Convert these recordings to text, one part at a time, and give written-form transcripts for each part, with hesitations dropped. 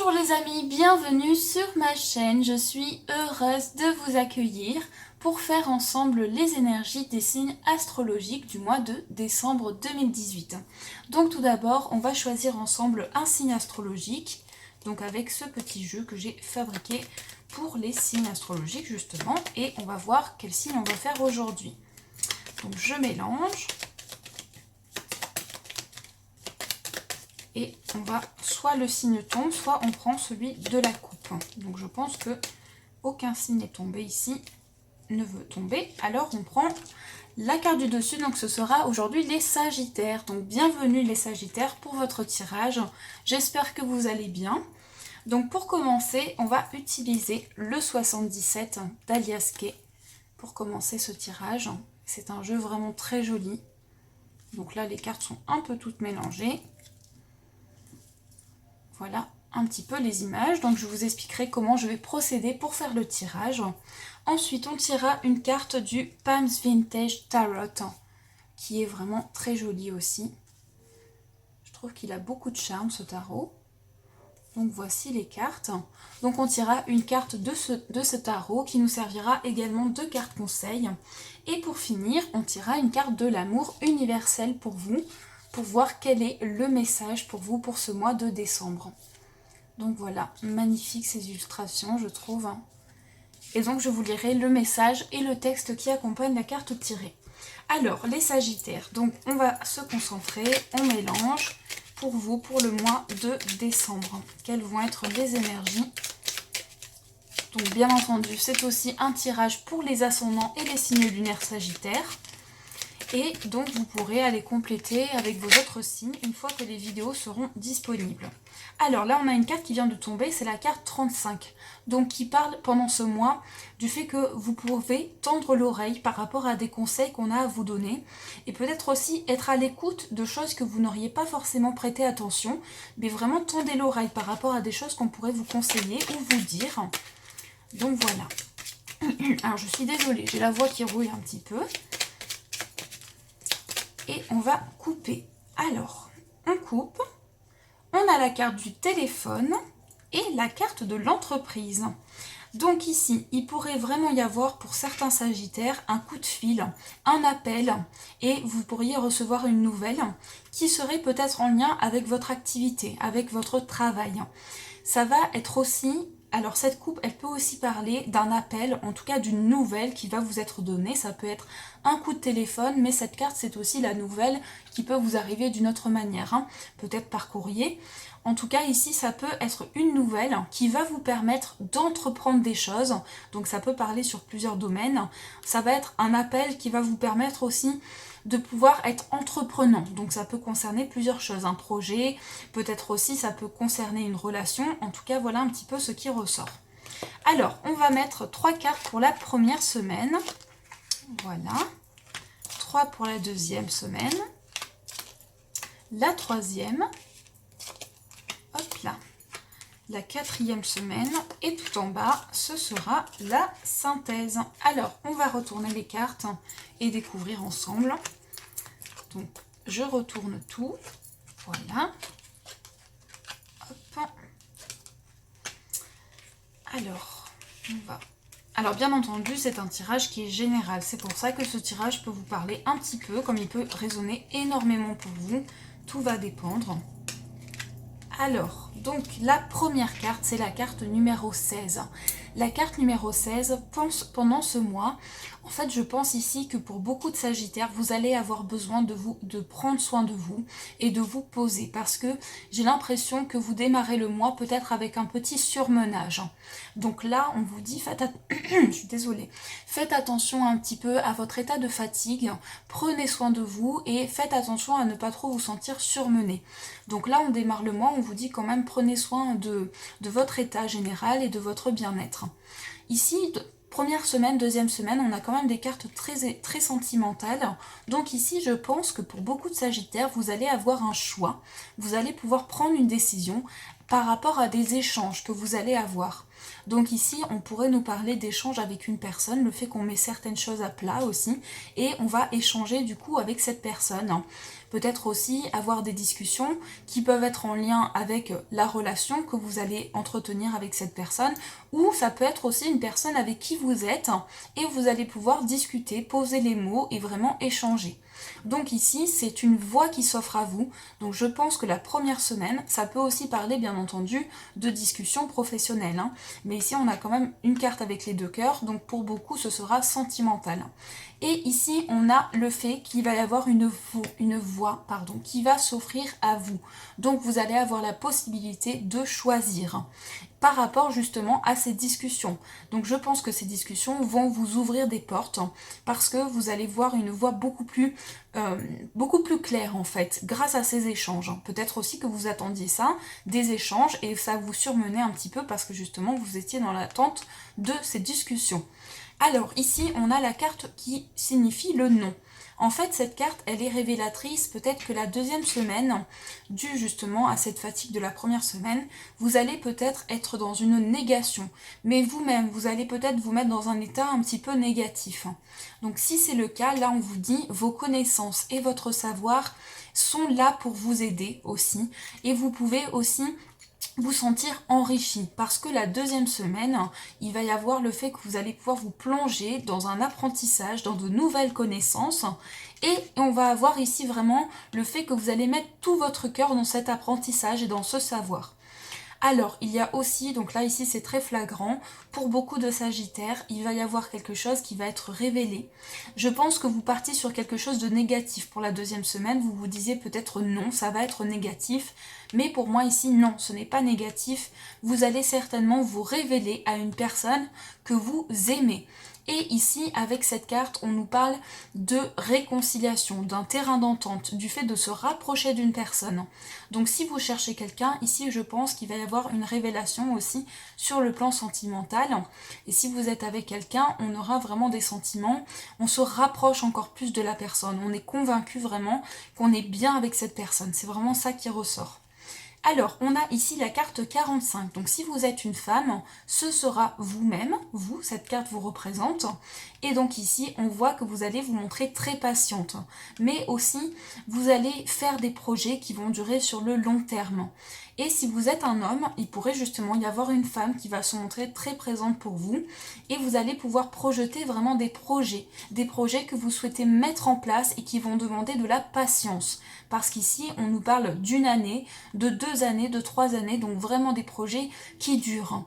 Bonjour les amis, bienvenue sur ma chaîne. Je suis heureuse de vous accueillir pour faire ensemble les énergies des signes astrologiques du mois de décembre 2018. Donc tout d'abord, on va choisir ensemble un signe astrologique, donc avec ce petit jeu que j'ai fabriqué pour les signes astrologiques justement, et on va voir quel signe on va faire aujourd'hui. Donc je mélange. Et on va, soit le signe tombe, soit on prend celui de la coupe. Donc je pense que aucun signe n'est tombé ici, ne veut tomber. Alors on prend la carte du dessus, donc ce sera aujourd'hui les Sagittaires. Donc bienvenue les Sagittaires pour votre tirage. J'espère que vous allez bien. Donc pour commencer, on va utiliser le 77 d'Alias Kay pour commencer ce tirage. C'est un jeu vraiment très joli. Donc là les cartes sont un peu toutes mélangées. Voilà un petit peu les images, donc je vous expliquerai comment je vais procéder pour faire le tirage. Ensuite, on tirera une carte du Palms Vintage Tarot, qui est vraiment très joli aussi. Je trouve qu'il a beaucoup de charme ce tarot. Donc voici les cartes. Donc on tirera une carte de ce tarot qui nous servira également de carte conseil. Et pour finir, on tirera une carte de l'amour universel pour vous, pour voir quel est le message pour vous pour ce mois de décembre. Donc voilà, magnifique ces illustrations, je trouve. Et donc je vous lirai le message et le texte qui accompagne la carte tirée. Alors, les Sagittaires, donc on va se concentrer, on mélange pour vous pour le mois de décembre. Quelles vont être les énergies? Donc bien entendu, c'est aussi un tirage pour les ascendants et les signes lunaires Sagittaires. Et donc vous pourrez aller compléter avec vos autres signes une fois que les vidéos seront disponibles. Alors là on a une carte qui vient de tomber, c'est la carte 35. Donc qui parle pendant ce mois du fait que vous pouvez tendre l'oreille par rapport à des conseils qu'on a à vous donner. Et peut-être aussi être à l'écoute de choses que vous n'auriez pas forcément prêté attention. Mais vraiment tendez l'oreille par rapport à des choses qu'on pourrait vous conseiller ou vous dire. Donc voilà. Alors je suis désolée, j'ai la voix qui rouille un petit peu. Et on va couper. Alors, on coupe. On a la carte du téléphone et la carte de l'entreprise. Donc ici, il pourrait vraiment y avoir pour certains Sagittaires un coup de fil, un appel, et vous pourriez recevoir une nouvelle qui serait peut-être en lien avec votre activité, avec votre travail. Ça va être aussi... Alors cette coupe, elle peut aussi parler d'un appel, en tout cas d'une nouvelle qui va vous être donnée. Ça peut être un coup de téléphone, mais cette carte, c'est aussi la nouvelle qui peut vous arriver d'une autre manière, hein. Peut-être par courrier. En tout cas, ici, ça peut être une nouvelle qui va vous permettre d'entreprendre des choses. Donc ça peut parler sur plusieurs domaines. Ça va être un appel qui va vous permettre aussi de pouvoir être entreprenant. Donc ça peut concerner plusieurs choses, un projet, peut-être aussi ça peut concerner une relation. En tout cas, voilà un petit peu ce qui ressort. Alors, on va mettre 3 cartes pour la première semaine. Voilà. 3 pour la deuxième semaine. La troisième. Hop là. La quatrième semaine. Et tout en bas, ce sera la synthèse. Alors, on va retourner les cartes et découvrir ensemble. Donc, je retourne tout. Voilà. Hop. Alors, on va... Alors, bien entendu, c'est un tirage qui est général. C'est pour ça que ce tirage peut vous parler un petit peu, comme il peut résonner énormément pour vous. Tout va dépendre. Alors, donc, la première carte, c'est la carte numéro 16. La carte numéro 16, pendant ce mois, en fait, je pense ici que pour beaucoup de Sagittaires, vous allez avoir besoin de prendre soin de vous et de vous poser. Parce que j'ai l'impression que vous démarrez le mois peut-être avec un petit surmenage. Donc là, on vous dit, je suis désolée, faites attention un petit peu à votre état de fatigue, prenez soin de vous et faites attention à ne pas trop vous sentir surmené. Donc là, on démarre le mois, on vous dit quand même, prenez soin de votre état général et de votre bien-être. Ici, première semaine, deuxième semaine, on a quand même des cartes très sentimentales. Donc ici, je pense que pour beaucoup de Sagittaires, vous allez avoir un choix. Vous allez pouvoir prendre une décision par rapport à des échanges que vous allez avoir. Donc ici, on pourrait nous parler d'échanges avec une personne, le fait qu'on met certaines choses à plat aussi, et on va échanger du coup avec cette personne. peut-être aussi avoir des discussions qui peuvent être en lien avec la relation que vous allez entretenir avec cette personne, ou ça peut être aussi une personne avec qui vous êtes et vous allez pouvoir discuter, poser les mots et vraiment échanger. Donc ici, c'est une voie qui s'offre à vous. Donc je pense que la première semaine, ça peut aussi parler bien entendu de discussions professionnelles. Mais ici, on a quand même une carte avec les deux cœurs, donc pour beaucoup, ce sera sentimental. Et ici, on a le fait qu'il va y avoir une voie qui va s'offrir à vous. Donc vous allez avoir la possibilité de choisir par rapport justement à ces discussions. Donc je pense que ces discussions vont vous ouvrir des portes parce que vous allez voir une voie beaucoup plus claire en fait grâce à ces échanges. Peut-être aussi que vous attendiez ça, des échanges, et ça vous surmenait un petit peu parce que justement vous étiez dans l'attente de ces discussions. Alors ici on a la carte qui signifie le non. En fait, cette carte, elle est révélatrice. Peut-être que la deuxième semaine, due justement à cette fatigue de la première semaine, vous allez peut-être être dans une négation. Mais vous-même, vous allez peut-être vous mettre dans un état un petit peu négatif. Donc si c'est le cas, là on vous dit, vos connaissances et votre savoir sont là pour vous aider aussi. Et vous pouvez aussi vous sentir enrichi, parce que la deuxième semaine, il va y avoir le fait que vous allez pouvoir vous plonger dans un apprentissage, dans de nouvelles connaissances, et on va avoir ici vraiment le fait que vous allez mettre tout votre cœur dans cet apprentissage et dans ce savoir. Alors, il y a aussi, donc là ici c'est très flagrant, pour beaucoup de Sagittaires, il va y avoir quelque chose qui va être révélé. Je pense que vous partez sur quelque chose de négatif pour la deuxième semaine, vous vous disiez peut-être non, ça va être négatif, mais pour moi ici non, ce n'est pas négatif, vous allez certainement vous révéler à une personne que vous aimez. Et ici, avec cette carte, on nous parle de réconciliation, d'un terrain d'entente, du fait de se rapprocher d'une personne. Donc si vous cherchez quelqu'un, ici je pense qu'il va y avoir une révélation aussi sur le plan sentimental. Et si vous êtes avec quelqu'un, on aura vraiment des sentiments, on se rapproche encore plus de la personne. On est convaincu vraiment qu'on est bien avec cette personne. C'est vraiment ça qui ressort. Alors, on a ici la carte 45. Donc, si vous êtes une femme, ce sera vous-même, vous, cette carte vous représente. Et donc ici, on voit que vous allez vous montrer très patiente. Mais aussi, vous allez faire des projets qui vont durer sur le long terme. Et si vous êtes un homme, il pourrait justement y avoir une femme qui va se montrer très présente pour vous. Et vous allez pouvoir projeter vraiment des projets que vous souhaitez mettre en place et qui vont demander de la patience. Parce qu'ici, on nous parle d'une année, de 2 années, de 3 années, donc vraiment des projets qui durent.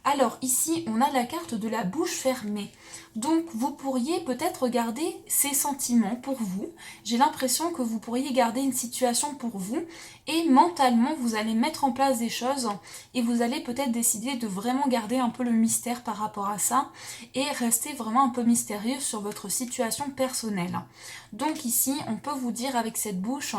Alors ici, on a la carte de la bouche fermée. Donc vous pourriez peut-être garder ces sentiments pour vous. J'ai l'impression que vous pourriez garder une situation pour vous et mentalement vous allez mettre en place des choses et vous allez peut-être décider de vraiment garder un peu le mystère par rapport à ça et rester vraiment un peu mystérieux sur votre situation personnelle. Donc ici, on peut vous dire avec cette bouche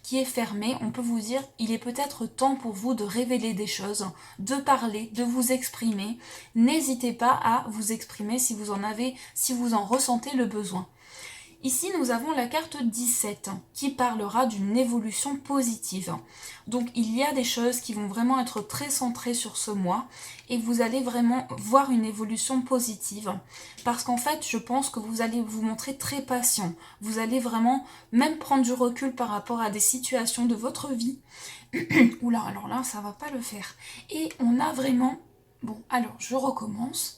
qui est fermée, on peut vous dire il est peut-être temps pour vous de révéler des choses, de parler, de vous exprimer. N'hésitez pas à vous exprimer si vous en ressentez le besoin. Ici, nous avons la carte 17 qui parlera d'une évolution positive. Donc, il y a des choses qui vont vraiment être très centrées sur ce mois et vous allez vraiment voir une évolution positive. Parce qu'en fait, je pense que vous allez vous montrer très patient. Vous allez vraiment même prendre du recul par rapport à des situations de votre vie. Oula, alors là, ça va pas le faire. Et on a vraiment... Bon, alors, je recommence.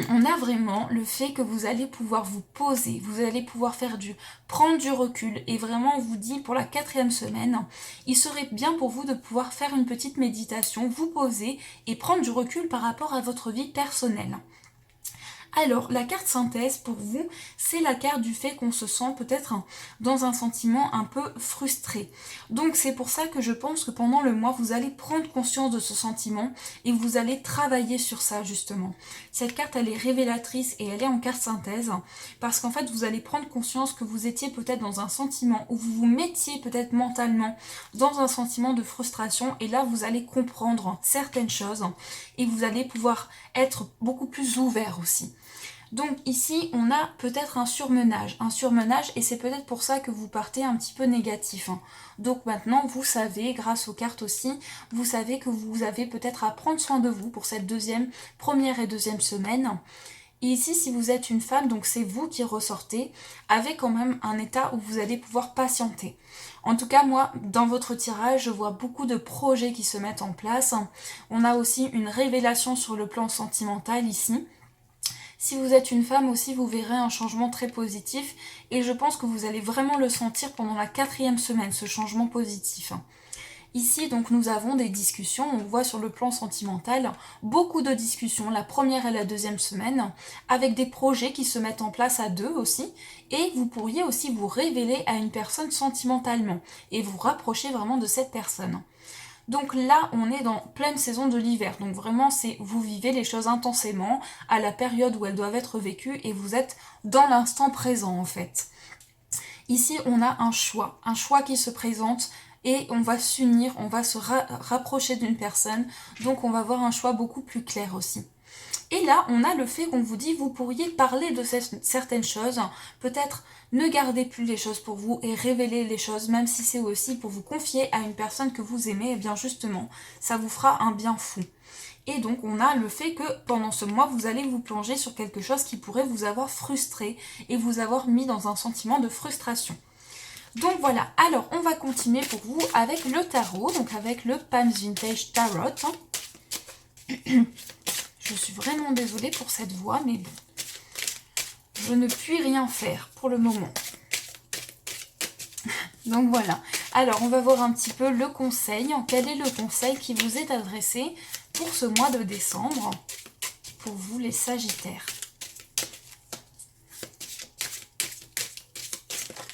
On a vraiment le fait que vous allez pouvoir vous poser, vous allez pouvoir prendre du recul et vraiment on vous dit pour la 4e semaine, il serait bien pour vous de pouvoir faire une petite méditation, vous poser et prendre du recul par rapport à votre vie personnelle. Alors, la carte synthèse, pour vous, c'est la carte du fait qu'on se sent peut-être dans un sentiment un peu frustré. Donc, c'est pour ça que je pense que pendant le mois, vous allez prendre conscience de ce sentiment et vous allez travailler sur ça, justement. Cette carte, elle est révélatrice et elle est en carte synthèse parce qu'en fait, vous allez prendre conscience que vous étiez peut-être dans un sentiment ou vous vous mettiez peut-être mentalement dans un sentiment de frustration et là, vous allez comprendre certaines choses et vous allez pouvoir être beaucoup plus ouvert aussi. Donc ici, on a peut-être un surmenage et c'est peut-être pour ça que vous partez un petit peu négatif. Donc maintenant, vous savez, grâce aux cartes aussi, vous savez que vous avez peut-être à prendre soin de vous pour cette première et deuxième semaine. Et ici, si vous êtes une femme, donc c'est vous qui ressortez, avec quand même un état où vous allez pouvoir patienter. En tout cas, moi, dans votre tirage, je vois beaucoup de projets qui se mettent en place. On a aussi une révélation sur le plan sentimental ici. Si vous êtes une femme aussi, vous verrez un changement très positif et je pense que vous allez vraiment le sentir pendant la 4e semaine, ce changement positif. Ici, donc, nous avons des discussions, on voit sur le plan sentimental, beaucoup de discussions, la première et la 2e semaine, avec des projets qui se mettent en place à deux aussi, et vous pourriez aussi vous révéler à une personne sentimentalement, et vous rapprocher vraiment de cette personne. Donc là, on est dans pleine saison de l'hiver, donc vraiment, c'est vous vivez les choses intensément, à la période où elles doivent être vécues, et vous êtes dans l'instant présent en fait. Ici, on a un choix qui se présente, et on va s'unir, on va se rapprocher d'une personne, donc on va avoir un choix beaucoup plus clair aussi. Et là, on a le fait qu'on vous dit, vous pourriez parler de certaines choses, peut-être ne gardez plus les choses pour vous et révéler les choses, même si c'est aussi pour vous confier à une personne que vous aimez, et bien justement, ça vous fera un bien fou. Et donc, on a le fait que pendant ce mois, vous allez vous plonger sur quelque chose qui pourrait vous avoir frustré et vous avoir mis dans un sentiment de frustration. Donc voilà, alors on va continuer pour vous avec le tarot, donc avec le Palms Vintage Tarot. Je suis vraiment désolée pour cette voix, mais bon, je ne puis rien faire pour le moment. Donc voilà, alors on va voir un petit peu le conseil. Quel est le conseil qui vous est adressé pour ce mois de décembre, pour vous les Sagittaires?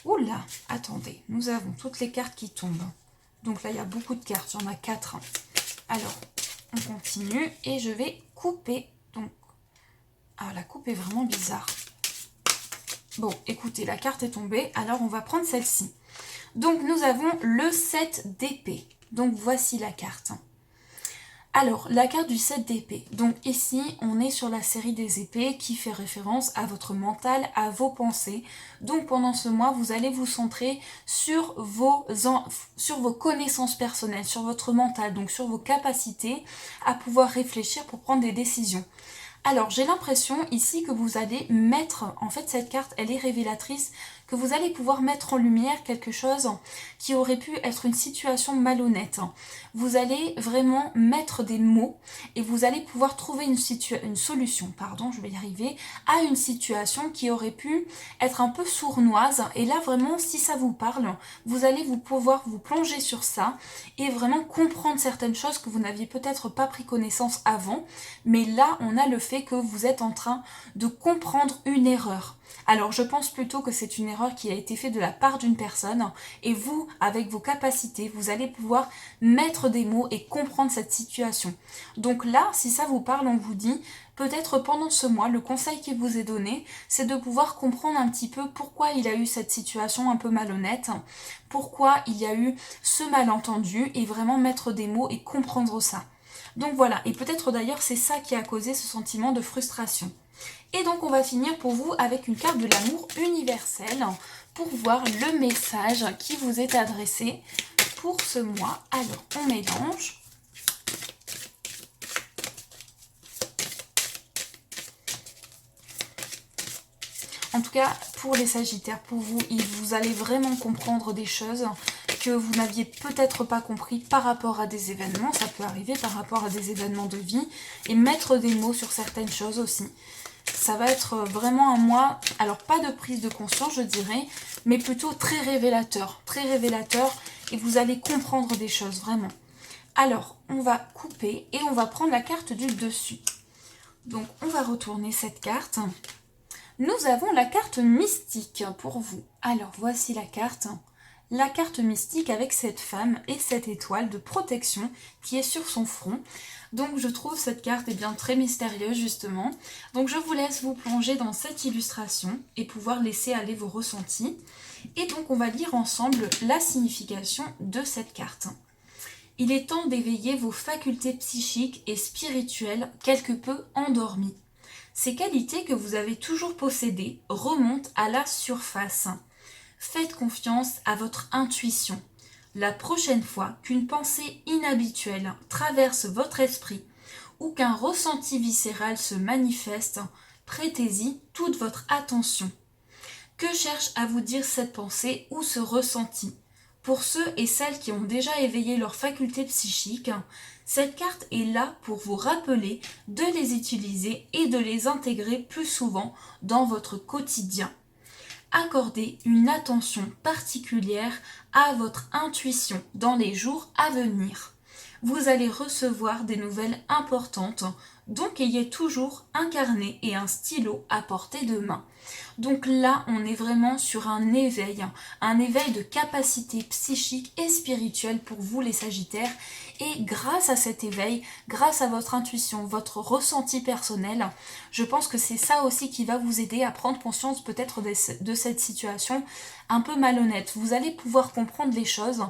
Oula, attendez, nous avons toutes les cartes qui tombent. Donc là, il y a beaucoup de cartes, il y en a 4. Alors, on continue et je vais couper. Donc, ah, la coupe est vraiment bizarre. Bon, écoutez, la carte est tombée, alors on va prendre celle-ci. Donc, nous avons le 7 d'épée. Donc, voici la carte. Alors, la carte du 7 d'épée. Donc ici, on est sur la série des épées qui fait référence à votre mental, à vos pensées. Donc pendant ce mois, vous allez vous centrer sur vos connaissances personnelles, sur votre mental, donc sur vos capacités à pouvoir réfléchir pour prendre des décisions. Alors, j'ai l'impression ici que vous allez mettre, en fait cette carte, elle est révélatrice, que vous allez pouvoir mettre en lumière quelque chose qui aurait pu être une situation malhonnête. Vous allez vraiment mettre des mots et vous allez pouvoir trouver une solution, je vais y arriver, à une situation qui aurait pu être un peu sournoise. Et là, vraiment, si ça vous parle, vous allez pouvoir vous plonger sur ça et vraiment comprendre certaines choses que vous n'aviez peut-être pas pris connaissance avant. Mais là, on a le fait que vous êtes en train de comprendre une erreur. Alors je pense plutôt que c'est une erreur qui a été faite de la part d'une personne et vous, avec vos capacités, vous allez pouvoir mettre des mots et comprendre cette situation. Donc là, si ça vous parle, on vous dit, peut-être pendant ce mois, le conseil qui vous est donné, c'est de pouvoir comprendre un petit peu pourquoi il a eu cette situation un peu malhonnête, pourquoi il y a eu ce malentendu et vraiment mettre des mots et comprendre ça. Donc voilà, et peut-être d'ailleurs c'est ça qui a causé ce sentiment de frustration. Et donc on va finir pour vous avec une carte de l'amour universel pour voir le message qui vous est adressé pour ce mois. Alors on mélange. En tout cas, pour les Sagittaires, pour vous, vous allez vraiment comprendre des choses que vous n'aviez peut-être pas compris par rapport à des événements. Ça peut arriver par rapport à des événements de vie. Et mettre des mots sur certaines choses aussi. Ça va être vraiment un mois, alors pas de prise de conscience je dirais, mais plutôt très révélateur et vous allez comprendre des choses vraiment. Alors on va couper et on va prendre la carte du dessus. Donc on va retourner cette carte. Nous avons la carte mystique pour vous. Alors voici la carte mystique avec cette femme et cette étoile de protection qui est sur son front. Donc je trouve cette carte bien très mystérieuse justement. Donc je vous laisse vous plonger dans cette illustration et pouvoir laisser aller vos ressentis. Et donc on va lire ensemble la signification de cette carte. Il est temps d'éveiller vos facultés psychiques et spirituelles quelque peu endormies. Ces qualités que vous avez toujours possédées remontent à la surface. Faites confiance à votre intuition. La prochaine fois qu'une pensée inhabituelle traverse votre esprit ou qu'un ressenti viscéral se manifeste, Prêtez-y toute votre attention. Que cherche à vous dire cette pensée ou ce ressenti? Pour ceux et celles qui ont déjà éveillé leurs facultés psychiques, cette carte est là pour vous rappeler de les utiliser et de les intégrer plus souvent dans votre quotidien. Accordez une attention particulière à votre intuition dans les jours à venir. Vous allez recevoir des nouvelles importantes, donc ayez toujours un carnet et un stylo à portée de main. Donc là, on est vraiment sur un éveil de capacité psychique et spirituelle pour vous les Sagittaires. Et grâce à cet éveil, grâce à votre intuition, votre ressenti personnel, je pense que c'est ça aussi qui va vous aider à prendre conscience peut-être de cette situation un peu malhonnête. Vous allez pouvoir comprendre les choses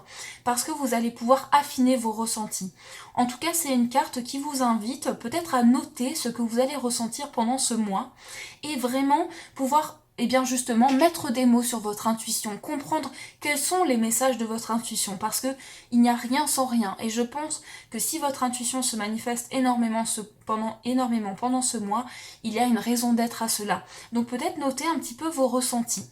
parce que vous allez pouvoir affiner vos ressentis. En tout cas, c'est une carte qui vous invite peut-être à noter ce que vous allez ressentir pendant ce mois et vraiment pouvoir justement mettre des mots sur votre intuition, comprendre quels sont les messages de votre intuition, parce que il n'y a rien sans rien. Et je pense que si votre intuition se manifeste énormément pendant ce mois, il y a une raison d'être à cela. Donc peut-être noter un petit peu vos ressentis.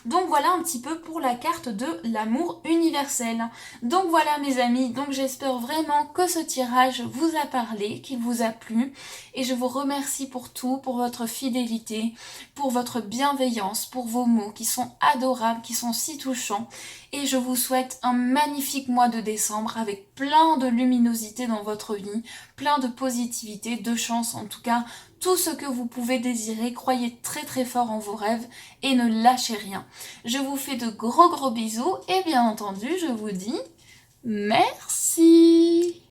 Donc voilà un petit peu pour la carte de l'amour universel. Donc voilà mes amis, donc j'espère vraiment que ce tirage vous a parlé, qu'il vous a plu. Et je vous remercie pour tout, pour votre fidélité, pour votre bienveillance, pour vos mots qui sont adorables, qui sont si touchants. Et je vous souhaite un magnifique mois de décembre avec plein de luminosité dans votre vie, plein de positivité, de chance en tout cas. Tout ce que vous pouvez désirer, croyez très très fort en vos rêves et ne lâchez rien. Je vous fais de gros bisous et bien entendu, je vous dis merci.